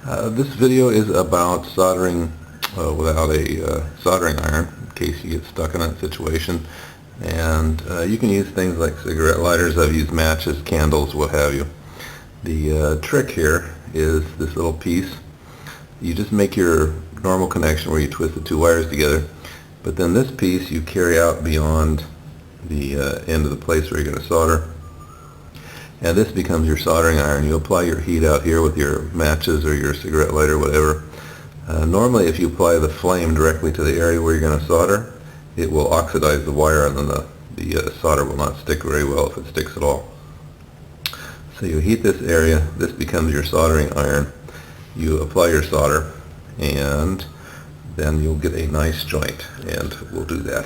This video is about soldering without a soldering iron, in case you get stuck in that situation. And you can use things like cigarette lighters. I've used matches, candles, what have you. The trick here is this little piece. You just make your normal connection where you twist the two wires together, but then this piece you carry out beyond the end of the place where you're going to solder. And this becomes your soldering iron. You apply your heat out here with your matches or your cigarette lighter, whatever. Normally if you apply the flame directly to the area where you're going to solder, it will oxidize the wire, and then the solder will not stick very well, if it sticks at all. So you heat this area, this becomes your soldering iron. You apply your solder, and then you'll get a nice joint, and we'll do that.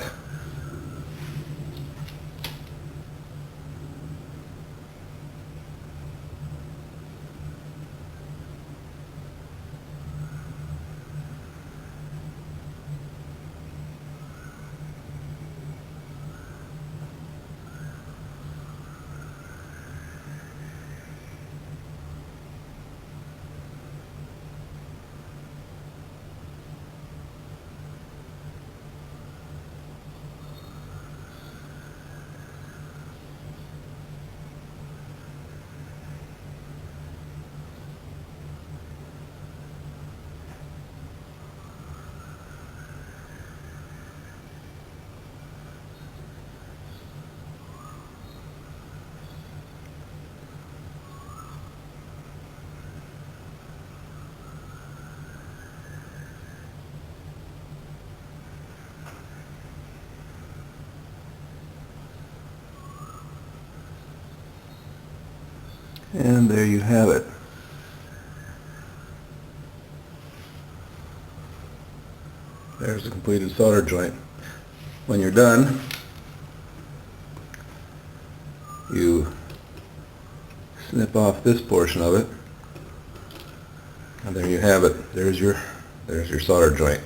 And there you have it. There's the completed solder joint. When you're done, you snip off this portion of it, and there you have it. There's your solder joint.